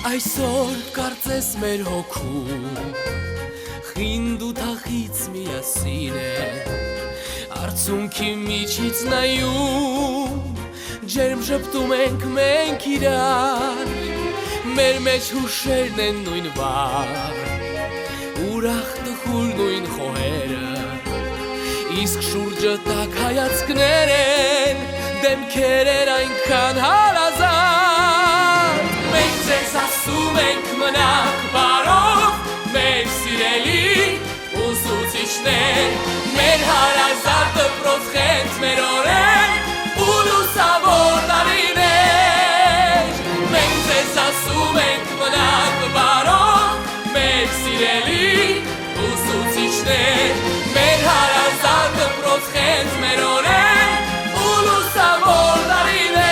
Այսօր կարծես մեր հոգում խինդ ու թախից միասին է Արցունքի միջից նայում ջերմ ժպտում ենք մենք իրար Մեր մեջ հուշերն են նույն վար Ուրախ տխուր նույն խոհերը Իսկ շուրջը տակ հայացքներ են Դեմքեր են այնքան հարազատ Մենք ձեզ ասում ենք մնաք բարով Մեր սիրելի ուսուցիչներ Մեր հարազատ դպրոց խենթ մեր օրեր ու լուսավոր տարիներ Մենք ձեզ ասում ենք մնաք բարով Մեր սիրելի ուսուցիչներ Մեր հարազատ դպրոց խենթ մեր օրեր ու լուսավոր տարիներ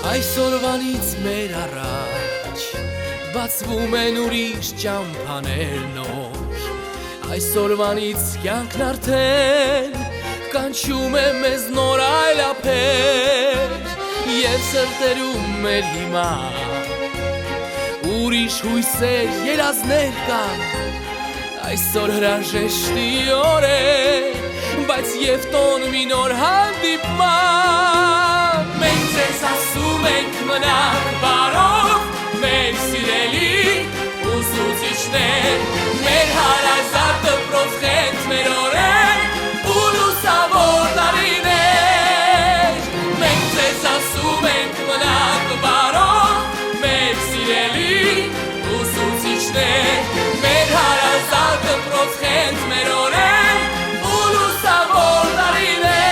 Այսօրվանից մեր առաջ բացվում են ուրիշ ճամփաներ նոր Այսօրվանից կյանքն արդեն կանչում է մեզ նոր այլափեր Եվ սրտերում մեր հիմա ուրիշ հույսեր երազներ կան Այսօր հրաժեշտի օր է բայց և տոն մի նոր հանդիպման Մենք ձեզ ասում ենք մնաք բարով Մեր սիրելի ուսուցիչներ Մեր հարազատ դպրոց խենթ մեր օրեր ու լուսավոր տարիներ Մենք ձեզ ասում ենք մնաք բարով Մեր սիրելի ուսուցիչներ Մեր հարազատ դպրոց խենթ մեր օրեր ու լուսավոր տարիներ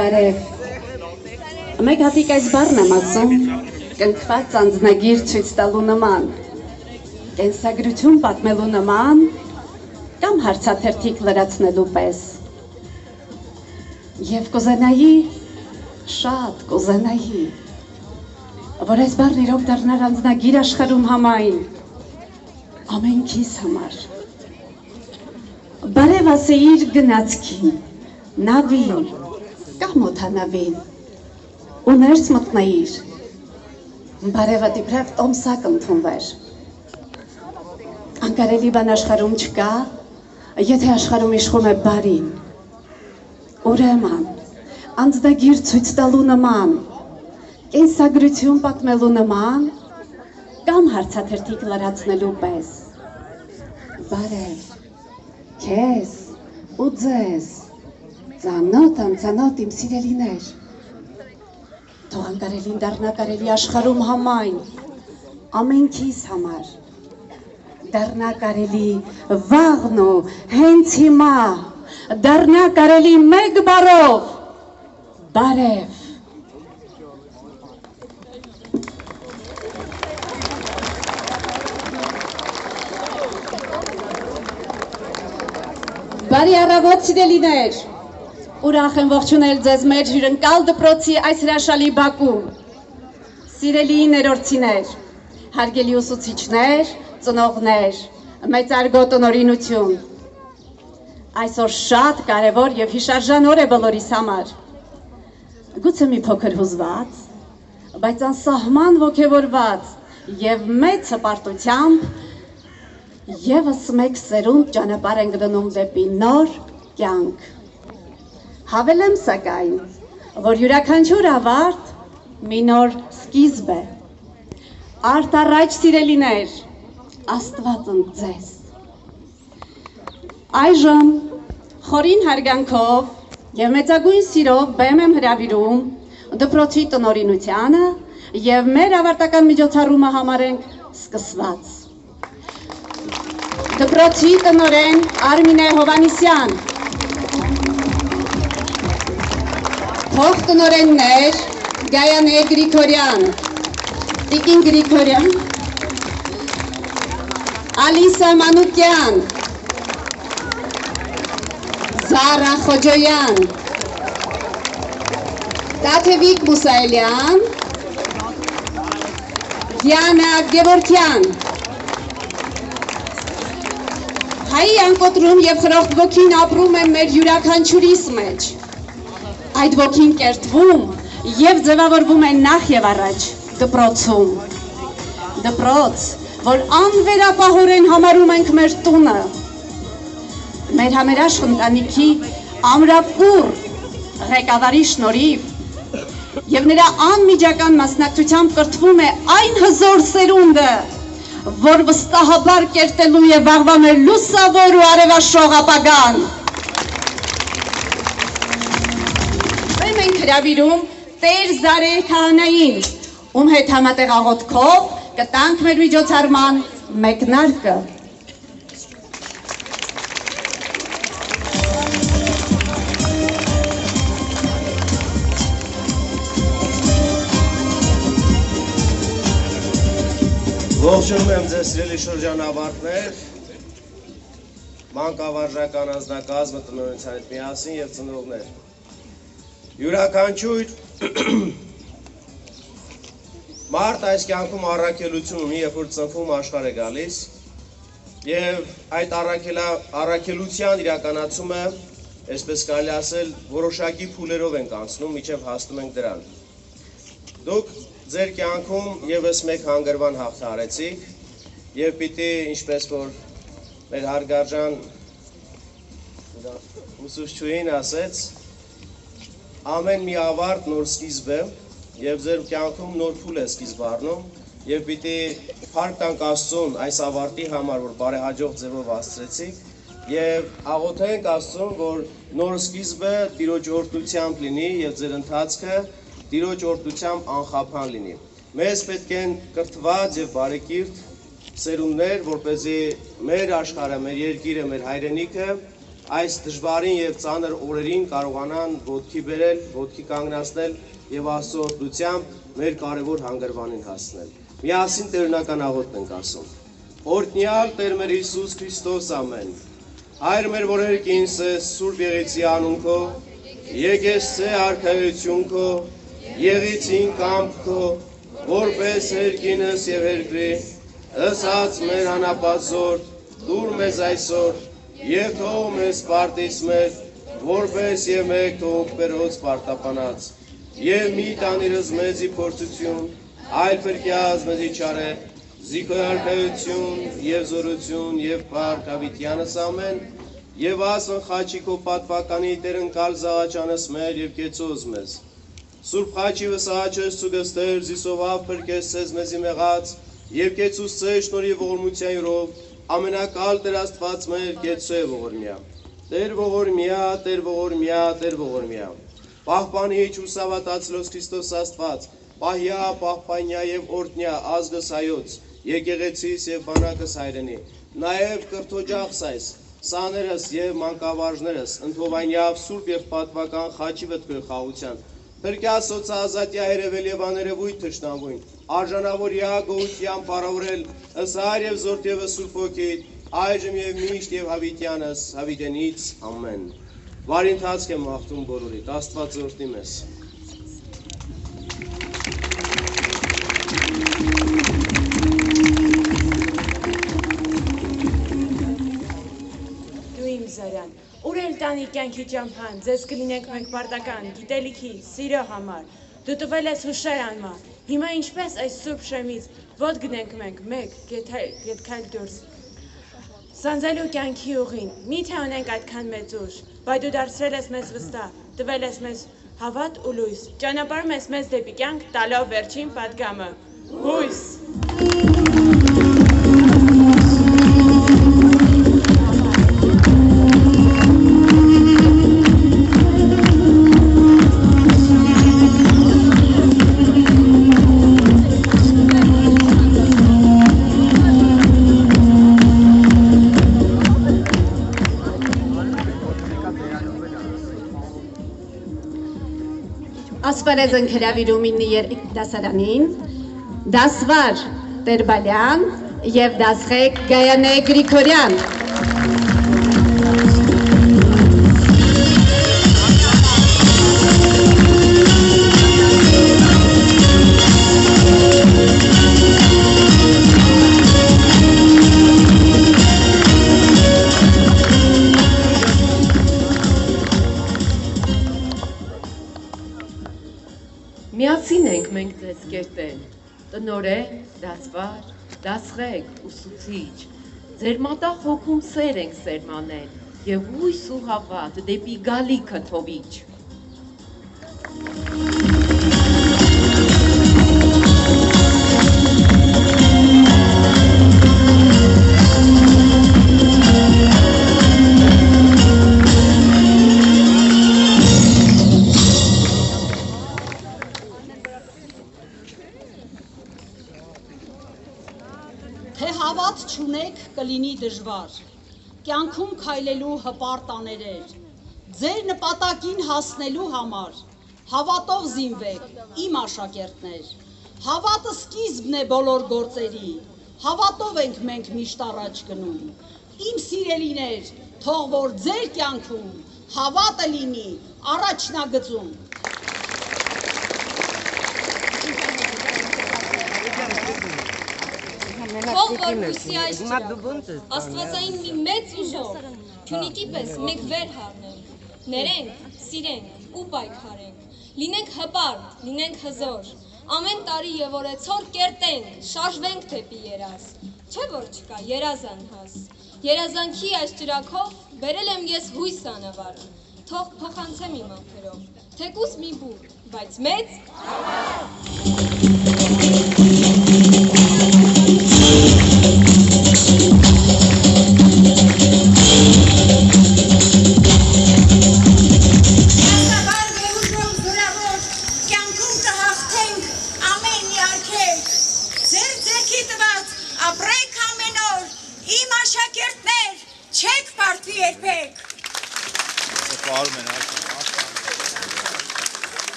Բարև, մեկ հատիկ այս բառն եմ ասում, կնքված անձնագիր ցույց տալու նման, կենսագրություն պատմելու նման, կամ հարցաթերթիկ լրացնելու պես։ Եվ կուզենայի, շատ կուզենայի, որ այս բառն իրոք դառնար անձնագիր աշխարհում համայն, ամենքիս համար։ Բարև ասեիր գնացքին, նավին, կամ օդանավին, ու ներս մտնեիր, բարևը դիպրև տոմսակ ընդունվեր։ Անկարելի բան աշխարհում չկա, եթե աշխարհում իշխում է բարին։ Ուրեմն, անձնագիր ցույց տալու նման, կենսագրություն պատմելու նման, կամ հարցաթերթիկ լրացնելու պես։ Բարև, քեզ ու ձեզ Ծանոթ անծանոթ իմ սիրելիներ, թող անկարելին դառնա կարելի աշխարհում համայն, ամենքիս համար, դառնա կարելի վաղն ու հենց հիմա, դառնա կարելի մեկ բառով, բարև։ Բարի առավոտ սիրելիներ, ուրախ եմ ողջունել ձեզ մեր հյուրընկալ դպրոցի այս հրաշալի բակում։ Սիրելի ներորդիներ, հարգելի ուսուցիչներ, ծնողներ, մեծարգո տնօրինություն։ Այսօր շատ կարևոր եւ հիշարժան օր է բոլորիս համար։ Գուցե մի փոքր հուզված, բայց անսահման ոգևորված եւ մեծ հպարտությամբ եւս մեկ սերունդ ճանապարհ ենք դնում դեպի նոր կյանք։ Հավելեմ սակայն, որ յուրաքանչյուր ավարտ մի նոր սկիզբ է։ Արդ առաջ սիրելիներ, Աստված ընդ ձեզ։ Այժմ խորին հարգանքով եւ մեծագույն սիրով բեմ եմ հրավիրում դպրոցի տնօրինությանը եւ մեր ավարտական միջոցառումը համարենք սկսված։ Դպրոցի տնօրեն Արմինե Հովանիսյան, փոխտնօրեններ Գայանե Գրիգորյան, Տիկին Գրիգորյան, Ալիսա Մանուկյան, Զարա Խոջոյան, Տաթևիկ Մուսայելյան, Դիանա Գևորգյան, Հայի անկոտրում և խրոխտ ոգին ապրում է մեր յուրաքանչյուրիս մեջ, այդ ոգին կերտվում և ձևավորվում է նախ և առաջ դպրոցում, դպրոց, որ անվերապահորեն համարում ենք մեր տունը, մեր համերաշխ ընտանիքի ամրապուր ղեկավարի շնորհիվ և նրա անմիջական մասնակցությամբ կրթվում է այն հզոր սերունդը, որ վստահաբար կերտելու է վաղվա մեր լուսավոր ու արևաշող ապագան։ Բեմ ենք հրավիրում Տեր Զարե Քահանային, ում հետ համատեղ աղոթքով կտանք մեր միջոցառման մեկնարկը։ Ողջունում եմ ձեզ սիրելի շրջանավարտներ, մանկավարժական անձնակազմը տնօրենության հետ միասին և ծնողներ։ Յուրաքանչյուր մարդ այս կյանքում առաքելություն ունի, երբ որ ծնվում աշխարհ է գալիս, եւ այդ առաքելության իրականացումը, այսպես կարելի ասել, որոշակի փուլերով ենք անցնում, մինչև հասնում ենք դրան։ Դուք ձեր կյանքում եւս մեկ հանգրվան հաղթահարեցիք եւ պիտի, ինչպես որ մեր հարգարժան ուսուցչուհին ասեց, ամեն մի ավարտ նոր սկիզբ է եւ ձեր կյանքում նոր փուլ է սկիզբ առնում եւ պիտի փառք տանք Աստծուն այս ավարտի համար, որ բարեհաջող ձևով հասցրեցիք եւ աղոթենք Աստծուն, որ նոր սկիզբը Տիրոջ օրհնությամբ լինի եւ ձեր ընթացքը Տիրոջ օրհնությամբ անխափան լինի։ Մեզ պետք են կրթված եւ բարեկիրթ սերունդներ, որպեսզի մեր աշխարհը, մեր երկիրը, մեր հայրենիքը այս դժվարին եւ ծանր օրերին կարողանան ոտքի բերել, ոտքի կանգնացնել եւ Աստծո օրհնությամբ մեր կարևոր հանգրվանին հասնել։ Միասին տերունական աղոթք ենք ասում։ Օրհնյալ Տեր մեր Հիսուս Քրիստոս ամեն։ Հայր մեր, որ երկինսես Սուրբ Եղեցի անուն քո, եկեսցե արքայություն քո, եղեցին կամք քո, որպես երկինս եւ երկրի, ըսած մեր անապազոր, դուր մեզ այսօր, եւ թող մեզ պարտից մեր, որպես եւ մեկ թող բերոց պարտապանած, եւ մի տանիրս մեզի փորձություն, այլ փրկյաց մեզի չարե, զիքոյ արքայություն եւ զորություն եւ փառք հավիտյանս ամեն, եւ ասն խաչիկո պատվականի դերընկալ զաղաչանս մեր եւ կեցոզ մեզ։ Սուրբ խաչի վսահաչես ցուգստեր զիսովավ փրկեսես մեզի մեղած եւ կեցուս ցե շնորհիվ ողորմության յուրով ամենակալ Տեր Աստված մեր կեցու ողորմյա Տեր ողորմյա Տեր ողորմյա Տեր ողորմյա Պահպանի ճուսավատացլոս Քրիստոս Աստված պահյա պահպանյա եւ օրհնյա ազգս հայոց եկեղեցիս եւ բանակս հայրենի նաեւ կրթօջախս այս սաներս եւ մանկավարժներս ընդհովանյավ սուրբ եւ պատվական խաչի վտկոյ խաղության Փրկյալ սոցիալազատիա երևել եւ աներևույթ թշնամույն, արժանավորյա գոհության պարավորել, ըսար եւ զորդ եւ սուրբ ոգի, այժմ եւ միշտ եւ հավիտյանս, հավիտենից, ամեն։ Բարի ընթացք եմ մաղթում բոլորիդ, Աստված օրհնի մեզ։ տանի կյանքի ճամփան, ձեզ կլինենք մենք պարտական, գիտելիքի, սիրո համար, դու տվել ես հուշարանմա, հիմա ինչպես այս սուրբ շեմից, ոտ գնենք մենք, մեկ, գետքայլ դուրս, Սանձելու կյանքի ուղին, միթե ունենք այդքան մեծ ուժ, բայ դու դարձրել ես մեզ վստահ, տվել ես մեզ հավատ ու լույս, ճանապարհում ես մեզ դեպի կյանք, տալով վերջին պատգամը, հույս։ Ասպարեզ ընկերավիրում ինի դասարանին, դասվար Տերբալյան և դասղեկ Գայանե Գրիգորյան։ Միացին ենք մենք ձեզ կերտել, տնորեն, դասվար, դասղեկ, ուսուցիչ, ձեր մատաղ հոգում սեր ենք սերմանել և հույս ու հավատ դեպի գալիքը թովիչ։ Թե հավատ չունեք կլինի դժվար, կյանքում քայլելու հպարտ աներեր, ձեր նպատակին հասնելու համար, հավատով զինվեք, իմ աշակերտներ, հավատը սկիզբն է բոլոր գործերի, հավատով ենք մենք միշտ առաջ գնում, իմ սիրելիներ, թող որ ձեր կյանքում հավատը լինի առաջնագծում։ Թող որ հույսի այս աստվածային մի մեծ ուժով, քյունիկի պես մեկ վեր հարնենք, ներենք, սիրենք ու պայքարենք, լինենք հպարտ, լինենք հզոր, ամեն տարի և օրեցօր կերտենք, շարժվենք դեպի երազ, չէ որ չկա երազանհաս, երազանքի այս ճրագով բերել եմ ես հույս անավար, թող փոխանցեմ իմ անքերով, թեկուզ մի բուր, բայց մեծ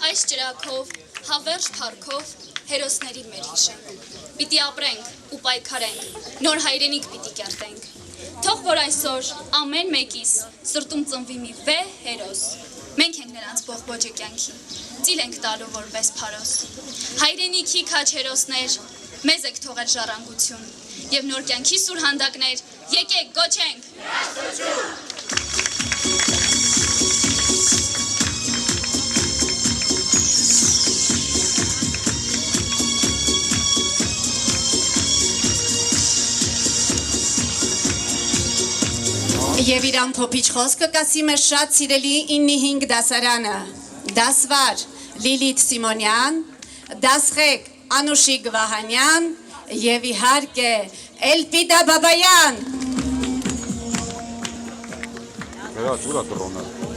Այս ճրագով, հավերժ փառքով հերոսների մեր հիշենք, պիտի ապրենք ու պայքարենք, նոր հայրենիք պիտի կերտենք, թող որ այսօր ամեն մեկիս սրտում ծնվի մի վեհ հերոս, մենք ենք նրանց բողբոջը կյանքի, ծիլ ենք տալու որպես փարոս, հայրենիքի քաչ հերոսներ, մեզ եք թողել ժառանգություն, և նոր կյանքի սուր հանդակներ, եկեք գոչենք, Եվ իր ամփոփիչ խոսքը կասի մեր շատ սիրելի 9-5 դասարանը, դասվար Լիլիթ Սիմոնյան, դասղեկ Անուշիկ Վահանյան և իհարկե Էլպիդա Բաբայան։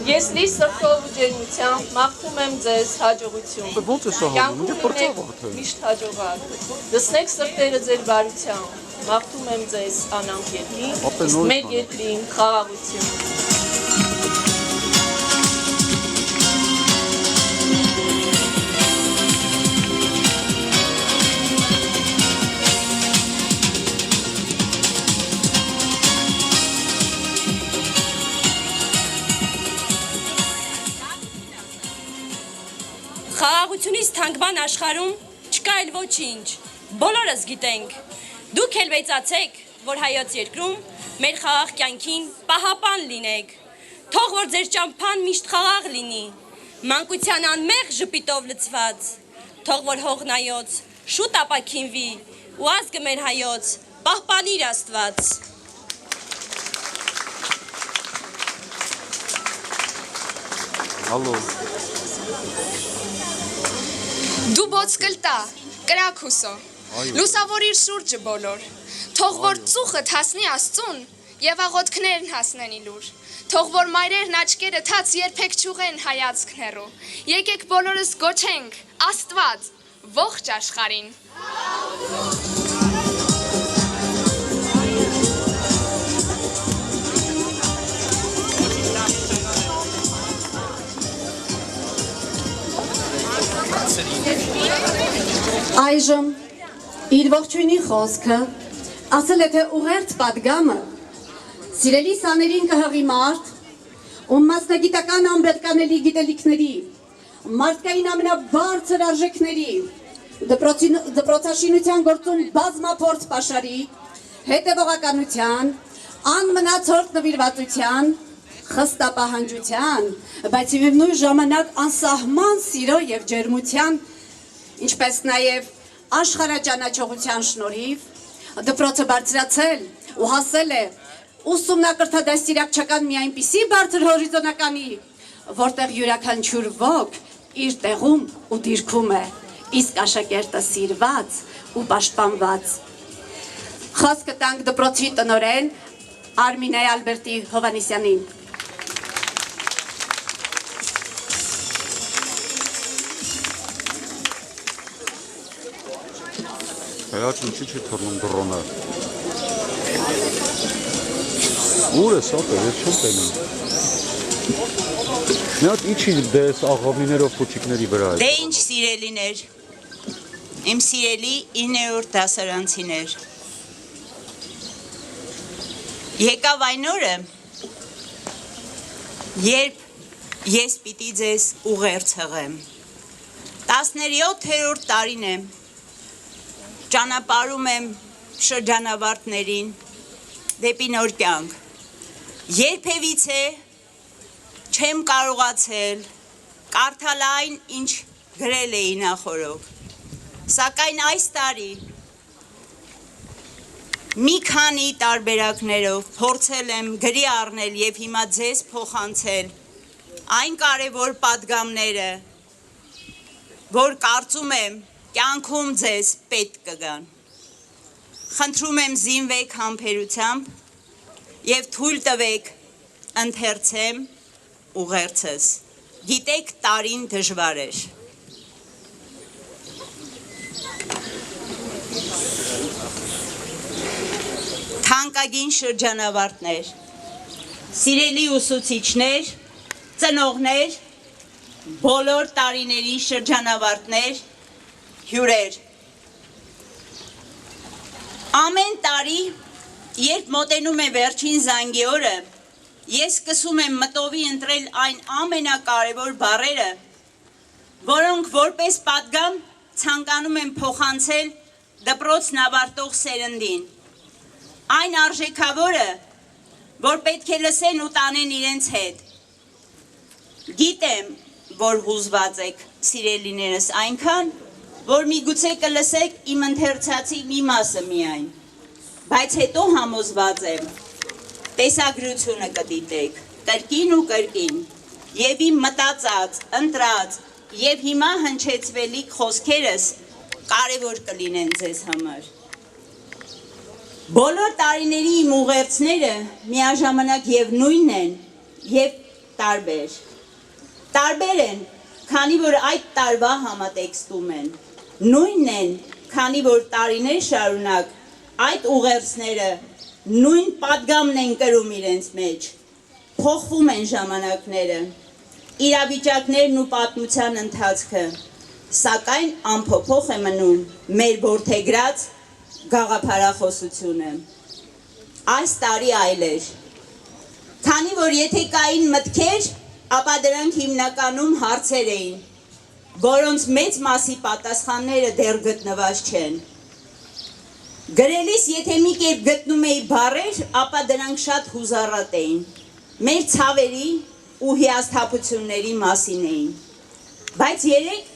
Ես լի սրտով ու ջերմությամբ մաղթում եմ ձեզ հաջողություն, կյանքում ունեք միշտ հաջողակ, դսնեք սրտերը ձեր բարությամբ, մաղթում եմ ձեզ անանք երկին, իսկ մեր երկրին խաղաղություն։ Խաղաղությունից թանկման աշխարհում չկա էլ ոչինչ, բոլորս գիտենք, դուք էլ մեծացեք, որ հայոց երկրում մեր խաղաղ կյանքին պահապան լինեք, թող որ ձեր ճամփան միշտ խաղաղ լինի, մանկության անմեղ ժպիտով լցված, թող որ հողնայոց շուտ ապաքինվի ու ազգը մեր հայոց պահպանիր Աստված։ Հալո։ Դու բոց կլտա, կրակուսո, լուսավորիր շուրջը բոլոր, թող որ ծուխըդ հասնի Աստծուն և աղոտքներն հասնեն իլուր, թող որ մայրերն աչկերը թաց երբեք չուղեն հայացքն հեռու, եկեք բոլորս գոչենք Աստված, ողջ աշխարհին։ Այժմ իր ողջույնի խոսքը ասել է թե ուղերձ պատգամը սիրելի սաներին կհղի մարդ ում մասնագիտական անբերկանելի գիտելիքների մարդկային ամենաբարձր արժեքների դպրոցաշինության գործում բազմափորձ պաշարի հետևողականության անմնացորդ նվիրվածության խստապահանջության բայց նույն ժամանակ անսահման սիրո և ջերմության ինչպես նաև աշխարհաճանաչողության շնորհիվ դպրոցը բարձրացել ու հասել է ուսումնակրթադաստիարակչական մի այնպիսի բարձր հորիզոնականի, որտեղ յուրաքանչյուր ոք իր տեղում ու դիրքում է, իսկ աշակերտը սիրված ու պաշտպանված։ Խոսքը տանք դպրոցի տնօրեն Արմինե Ալբերտի Հովհաննիսյանին։ Հայաց ինչի չի թռնում դռոնը։ Ուր է սապը, ես չեմ տենում։ Մի հատ իչի դես աղավիներով փոչիկների վրա է։ Դե ինչ սիրելիներ, իմ սիրելի 9-րդ դասարանցիներ։ Եկավ այն օրը, երբ ես պիտի ձեզ ուղերձ հղեմ։ 17-րդ տարին եմ, ճանապարհում եմ շրջանավարտներին դեպի նոր կյանք։ Երբևիցե չեմ կարողացել կարդալ այն, ինչ գրել էի նախօրոք։ Սակայն այս տարի մի քանի տարբերակներով փորձել եմ գրի առնել եւ հիմա ձեզ փոխանցել այն կարևոր պատգամները, որ կարծում եմ կյանքում ձեզ պետք կգան։ Խնդրում եմ զինվեք համբերությամբ և թույլ տվեք ընթերցեմ ուղերձս։ Գիտեք տարին դժվար էր։ Թանկագին շրջանավարտներ, սիրելի ուսուցիչներ, ծնողներ, բոլոր տարիների շրջանավարտներ, հյուրեր։ Ամեն տարի, երբ մոտենում է վերջին զանգի օրը, ես սկսում եմ մտովի ընտրել այն ամենակարևոր բառերը, որոնք որպես պատգամ ցանկանում եմ փոխանցել դպրոցն ավարտող սերնդին։ Այն արժեքավորը, որ պետք է լսեն ու տանեն իրենց հետ։ Գիտեմ, որ հուզված եք, սիրելիներս, այնքան, որ միգուցե կլսեք իմ ընթերցածի մի մասը միայն, բայց հետո համոզված եմ, տեսագրությունը կդիտեք, կրկին ու կրկին, և իմ մտածած, ընտրած և հիմա հնչեցվելիք խոսքերս կարևոր կլինեն ձեզ համար։ Բոլոր տարիների իմ ուղերձները միաժամանակ և նույնն են, և տարբեր։ Տարբեր են, քանի որ այդ տարվա համատեքստում են, նույնն են, քանի որ տարիներ շարունակ այդ ուղերձները նույն պատգամն են կրում իրենց մեջ, փոխվում են ժամանակները, իրավիճակներն ու պատմության ընթացքը, սակայն անփոփոխ է մնում մեր որդեգրած գաղափարախոսությունը։ Այս տարի այլ էր, քանի որ եթե կային մտքեր, ապա դրանք հիմնականում հարցեր էին, որոնց մեծ մասի պատասխանները դեռ գտնված չեն։ Գրելիս եթե մի կերպ գտնում էի բառեր, ապա դրանք շատ հուզառատ էին։ Մեր ցավերի ու հիասթափությունների մասին էին։ Բայց երեք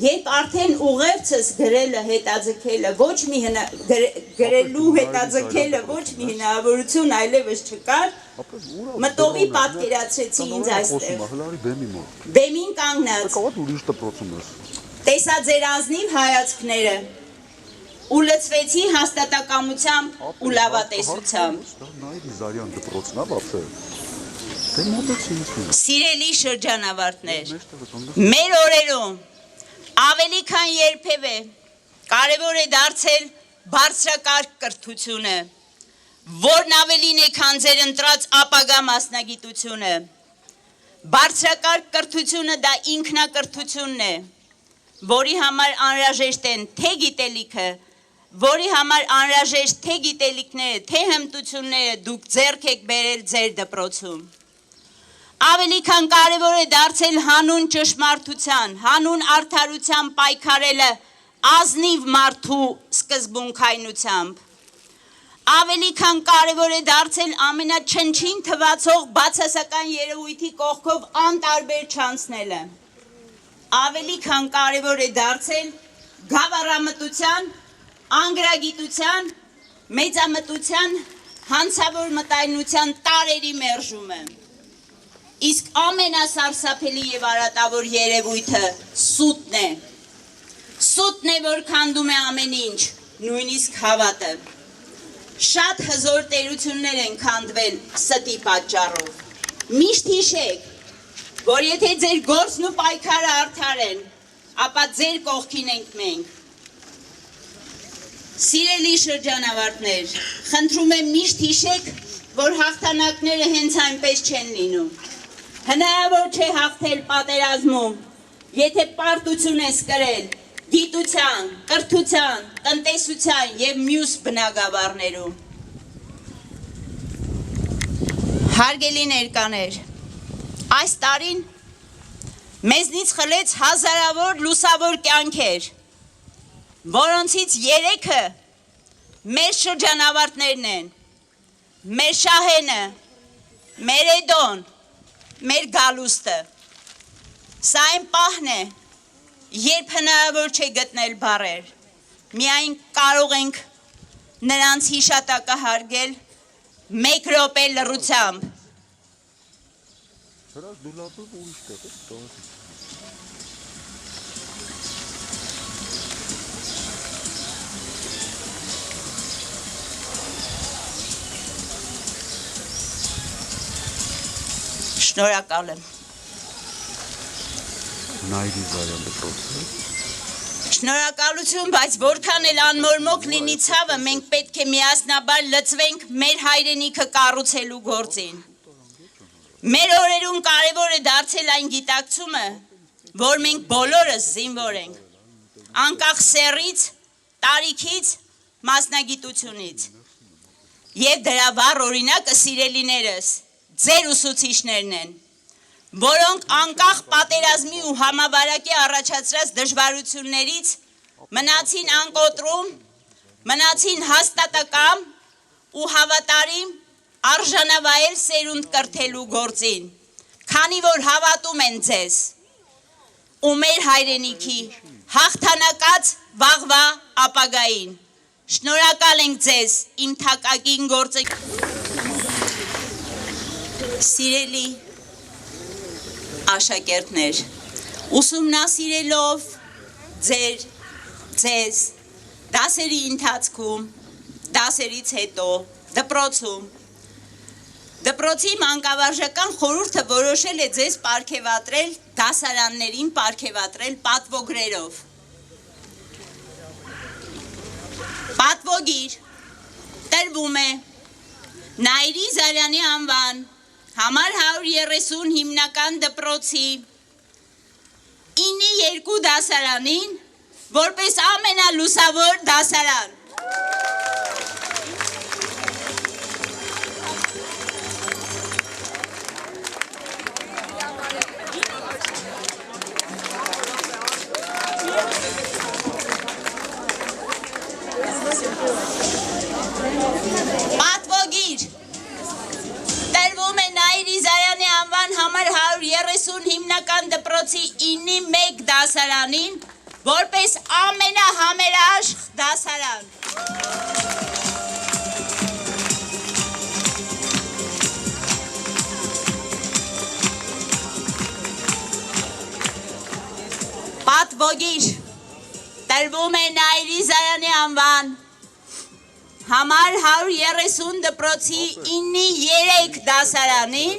երբ արդեն ուղերձս գրելը հետաձգելը ոչ մի գրելու հետաձգելը ոչ մի հնարավորություն այլևս չկար, մտովի պատկերացրեցի ինձ այստեղ։ Բեմին կանգնած։ Տեսա ձեր ազնիվ հայացքները ու լցվեցի հաստատակամությամբ ու լավատեսությամբ։ Սիրելի շրջանավարտներ, մեր օրերում ավելի քան երբևէ կարևոր է դարձել բարձրակարգ կրթությունը, որն ավելին է, քան ձեր ընտրած ապագա մասնագիտությունը։ Բարձրակարգ կրթությունը դա ինքնակրթությունն է, որի համար անհրաժեշտ են թե գիտելիքը, որի համար անհրաժեշտ թե գիտելիքները, թե հմտությունները դուք ձեռք եք բերել ձեր դպրոցում։ Ավելի քան կարևոր է դարձել հանուն ճշմարտության, հանուն արդարության պայքարելը ազնիվ մարդու սկզբունքայնությամբ։ Ավելի քան կարևոր է դարձել ամենաչնչին թվացող բացասական երևույթի կողքով անտարբեր չանցնելը։ Ավելի քան կարևոր է դարձել գավառամտության, անգրագիտության, մեծամտության, հանցավոր մտայնության տարերի մերժումը։ Իսկ ամենասարսափելի եւ արատավոր երևույթը սուտն է։ Սուտն է, որ քանդում է ամեն ինչ, նույնիսկ հավատը։ Շատ հզոր տերություններ են քանդվել ստի պատճառով։ Միշտ հիշեք, որ եթե ձեր գործն ու պայքարը արդար են, ապա ձեր կողքին ենք մենք։ Սիրելի շրջանավարտներ, խնդրում եմ միշտ հիշեք, որ հաղթանակները հենց այնպես չեն լինում։ Հնարավոր չէ հաղթել պատերազմում, եթե պարտություն ես կրել գիտության, կրթության, տնտեսության և մյուս բնագավառներում։ Հարգելի ներկաներ, այս տարին մեզնից խլեց հազարավոր լուսավոր կյանքեր, որոնցից 3-ը մեր շրջանավարտներն են, մեր Շահենը, մեր Էդոն, մեր Գալուստը։ Սա այն պահն է, երբ հնարավոր չէ գտնել բառեր, միայն կարող ենք նրանց հիշատակը հարգել մեկ րոպե լռությամբ։ Շնորհակալ եմ։ Շնորհակալություն, բայց որքան էլ անմորմոք լինի ցավը, մենք պետք է միասնաբար լծվենք մեր հայրենիքը կառուցելու գործին։ Մեր օրերում կարևոր է դարձել այն գիտակցումը, որ մենք բոլորս զինվոր ենք, անկախ սեռից, տարիքից, մասնագիտությունից։ Եվ դրա վառ օրինակը սիրելիներս, ձեր ուսուցիչներն են, որոնք անկախ պատերազմի ու համավարակի առաջացրած դժվարություններից մնացին անկոտրում, մնացին հաստատակամ ու հավատարիմ արժանավայել սերունդ կրթելու գործին, քանի որ հավատում են ձեզ ու մեր հայրենիքի հաղթանակած վաղվա ապագային։ Շնորհակալ ենք ձեզ, իմ թակագին գործը։ Սիրելի աշակերտներ, ուսումնասիրելով ձեզ դասերի ընթացքում, դասերից հետո, դպրոցում, դպրոցի մանկավարժական խորհուրդը որոշել է ձեզ պարգևատրել, դասարաններին պարգևատրել պատվոգրերով։ Պատվոգիր տրվում է Նայիրի Զարյանի անվան համար 130 հիմնական դպրոցի 9-2 դասարանին, որպես ամենալուսավոր դասարան։ Պատվոգիր տրվում է Նաիր Իզարյանի անվան համար 130 հիմնական դպրոցի 9-ի 1 դասարանին որպես ամենահամերաշխ դասարան։ Պատվոգիր տրվում է Նաիր Իզարյանի անվան համար 130 դպրոցի 9-ի 3 դասարանին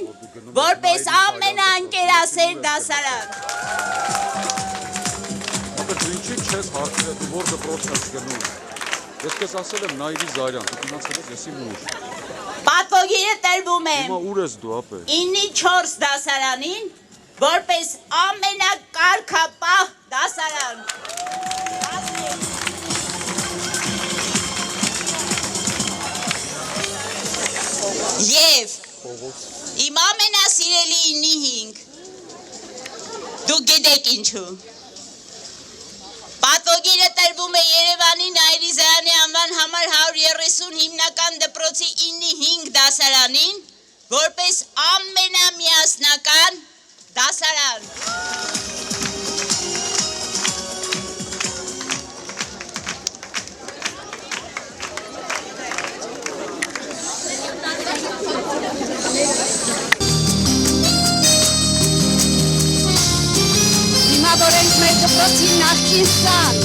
որպես ամենաընկերասեր դասարան։ Ինչի չես հարցրել, դու որ դպրոցն ես գնում։ Ես քեզ ասել եմ Նաիր Իզարյան, դու գնացել ես եսի մուր։ Պատվոգիրը տրվում է Հիմա ուր ես դու ապե։ 9-ի 4 դասարանին որպես ամենակարգապահ դասարան։ Եվ իմ ամենասիրելի 9-5 դուք գիտեք ինչու։ Պատվոգիրը տրվում է Երևանի Նաիր Իզարյանի անվան համար 130 հիմնական դպրոցի 9-ի 5 դասարանին որպես ամենամիասնական դասարան։ Դիմավորենք մեր դպրոցի նախկին սան,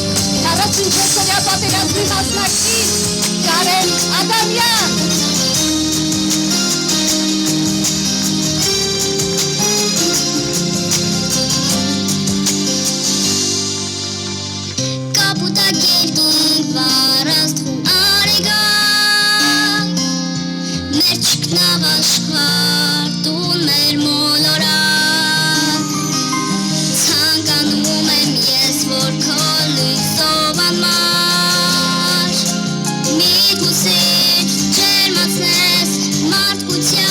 առաջին չեսօրյա պատերազմի մասնակից Կարեն Ադամյան։ Կապուտագերտում վարաստում արեգա մեր չկնավ աշխար տուն մեր մոլորա Ցանկանում եմ ես որ քո լույսով անմար մի գուսեր ջերմացնես մարդկության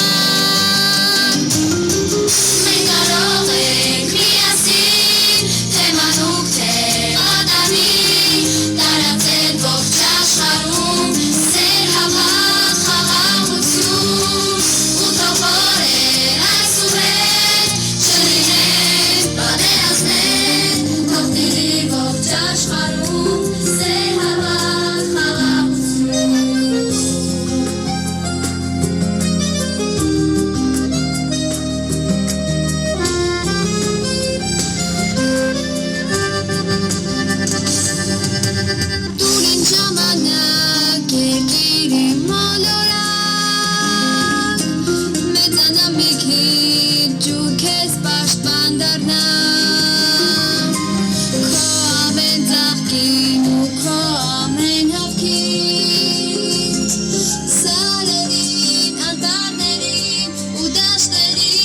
Մենք կարող ենք միասին թե մանուկ թե ադամի տարածել ողջ աշխարհում սեր հավատ խաղաղություն ու թող օրեր այսուհետ չլինեն պատերազմներ թող տիրի ողջ աշխարհում սեր հավատ Դուրին ժամանակ երկիրի մոլորակ մեծանա մի քիչ ու քեզ պաշտպան դառնամ Քո ամեն ծաղկին ու քո ամեն հավքին Սարերին, անտառներին ու դաշտերին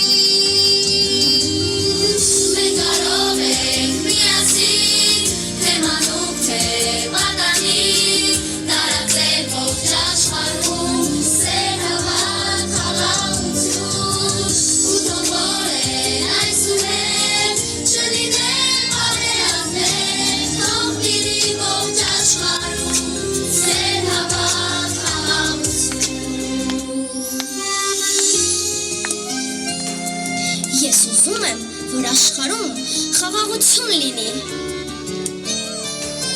Մենք կարող ենք միասին թե մանուկ թե պատանի տարածել ողջ աշխարհում սեր հավատ խաղաղություն ու թող օրեր այսուհետ չլինեն պատերազմներ թող տիրի ողջ աշխարհում սեր հավատ խաղաղություն Ես ուզում եմ, որ աշխարհում խաղաղություն լինի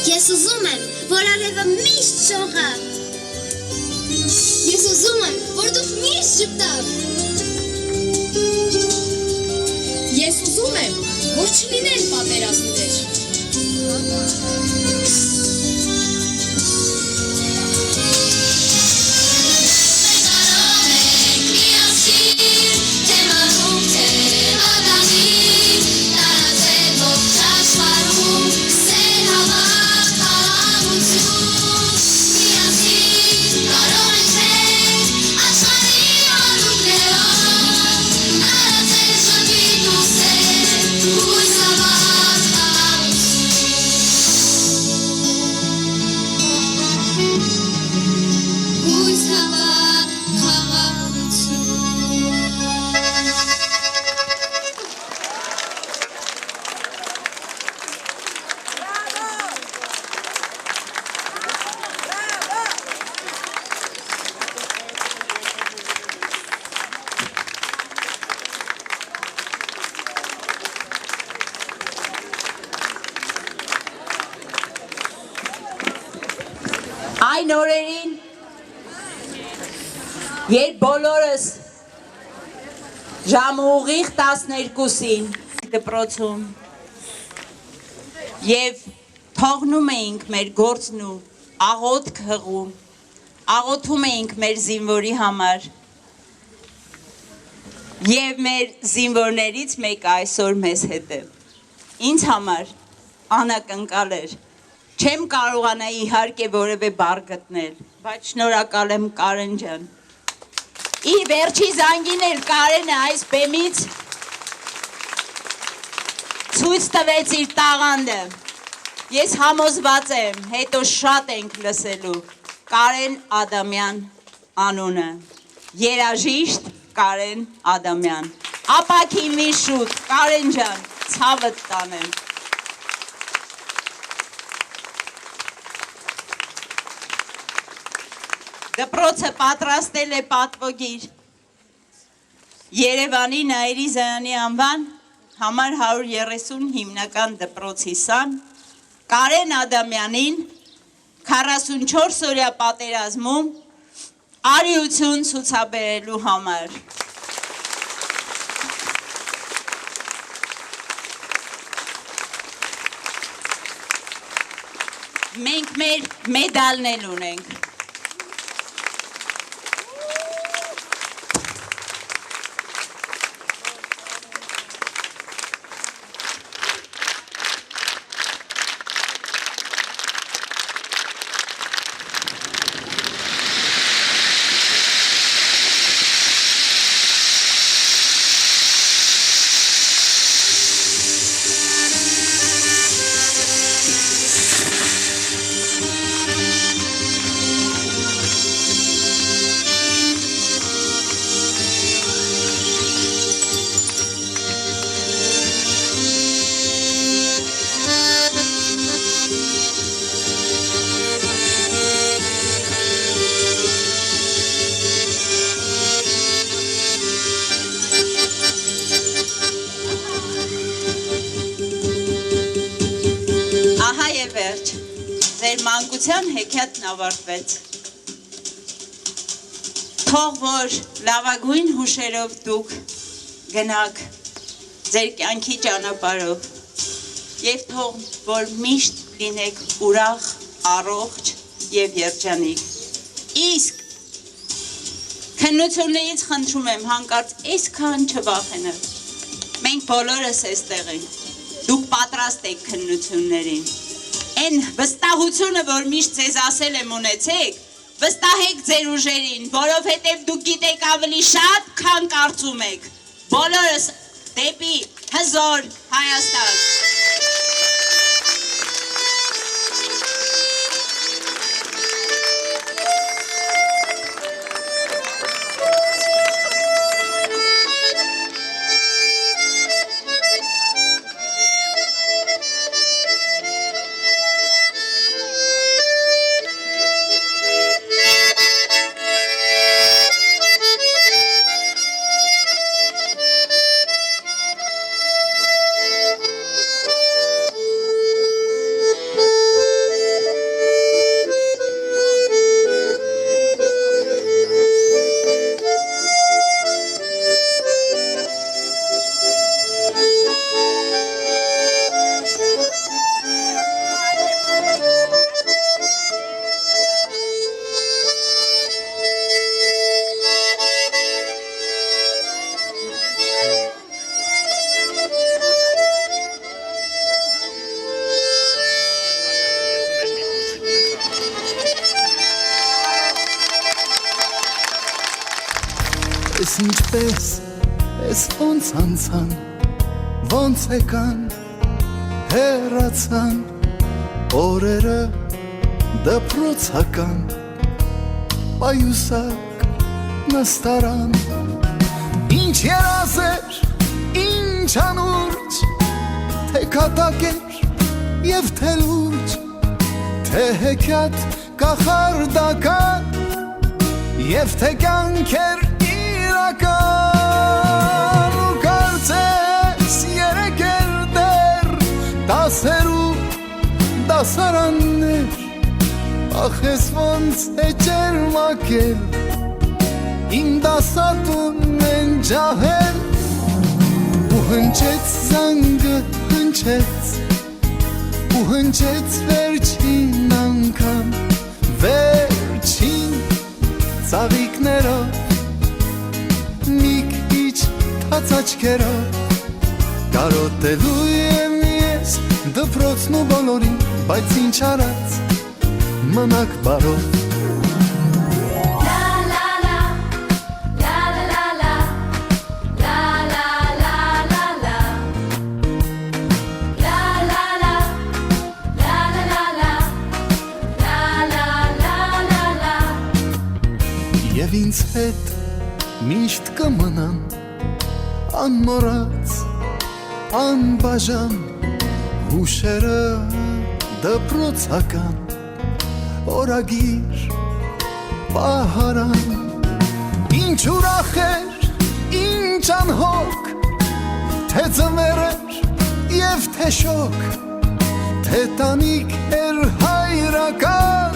Ես ուզում եմ, որ արևը միշտ շողա Ես ուզում եմ, որ դուք միշտ շպտաք Ես ուզում եմ, որ չլինեն պատերազմներ Այն օրերին, երբ բոլորս ժամը ուղիղ 12-ին դպրոցում և թողնում էինք մեր գործն ու աղոթք հղում, աղոթում էինք մեր զինվորի համար և մեր զինվորներից մեկը այսօր մեզ հետ է։ Ինձ համար անակնկալ էր, չեմ կարողանա իհարկե որևէ բառ գտնել, բայց շնորհակալ եմ Կարեն ջան։ Իր վերջի զանգին էր Կարենը այս բեմից ցույց տվեց իր տաղանդը։ Ես համոզված եմ, հետո շատ ենք լսելու Կարեն Ադամյան անունը, երաժիշտ Կարեն Ադամյան, ապաքինվի շուտ, Կարեն ջան, ցավդ տանեմ։ Դպրոցը պատրաստել է պատվոգիր Երևանի Նայիրի Զայանի անվան համար 130 հիմնական դպրոցի սան Կարեն Ադամյանին 44 օրյա պատերազմում արիություն ցուցաբերելու համար։ Մենք մեր մեդալներ ունենք։ Ձեր մանկության հեքիաթն ավարտվեց։ Թող որ լավագույն հուշերով դուք գնաք ձեր կյանքի ճանապարհով եւ թող որ միշտ լինեք ուրախ, առողջ եւ երջանիկ։ Իսկ քննություններից խնդրում եմ հանկարծ այսքան չվախենալ։ Մենք բոլորս այստեղ ենք։ Դուք պատրաստ եք քննություններին։ Այն վստահությունը, որ միշտ ձեզ ասել եմ ունեցեք, վստահեք ձեր ուժերին, որովհետև դուք գիտեք ավելի շատ, քան կարծում եք։ Բոլորս դեպի հզոր Հայաստան։ Ես ինչպես, ես ոնց անցան, ոնց եկան, հեռացան, օրերը դպրոցական, պայուսակ նստարան, ինչ երազեր, ինչ անուրջ, թե կատակեր և թե լուրջ, թե հեքիաթ կախարդական, և թե կյանքեր իրական ու կարծես երեքեր դեր, դասերու դասարաններ, ախ ես ոնց է ճերմակել իմ դասատունն են ջահել ու հնչեց զանգը հնչեց ու հնչեց վերջին անգամ վերջին ծաղիկներով մի քիչ թաց աչքերով կարոտելու եմ ես դպրոցն ու բոլորին բայց ինչ արած մնաք բարով Եվ ինձ հետ միշտ կմնան անմոռաց անբաժան հուշերը դպրոցական օրագիր պահարան ինչ ուրախ էր ինչ անհոգ թե ձմեռ էր և թե շոգ թե տանիք էր հայրական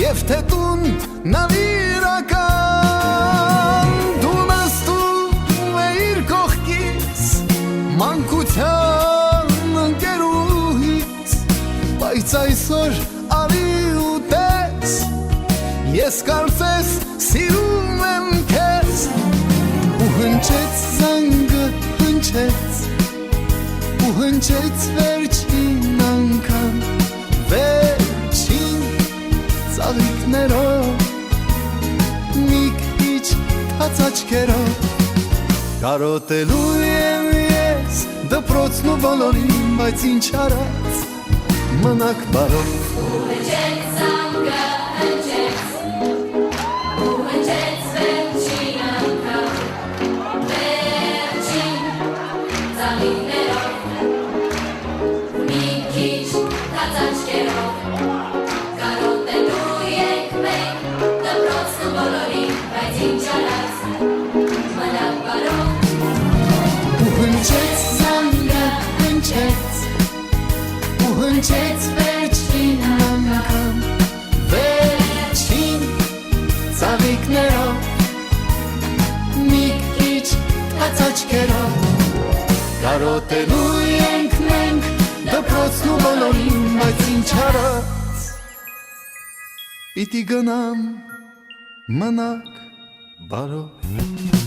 և թե տուն նվիրական դու նստում էիր կողքից մանկության ընկերուհից բայց այսօր արի ու տես ես կարծես սիրում եմ քեզ ու հնչեց զանգը հնչեց ու հնչեց վերջին անգամ վերջին ծաղիկներով մի քիչ թաց աչքերով կարոտելու եմ ես դպրոցն ու բոլորին բայց ինչ արած մնաք բարով ու հնչեց զանգը հնչեց ու հնչեց վերջին անգամ վերջին ծաղիկներով մի քիչ թաց աչքերով կարոտելու ենք մենք դպրոցն ու բոլորին բայց ինչ արած մնաք բարով ու հնչեց զանգը հնչեց ու հնչեց վերջին անգամ վերջին ծաղիկներով մի քիչ թաց աչքերով կարոտելու ենք մենք դպրոցն ու բոլորին բայց ինչ արած պիտի գնամ մնաք բարով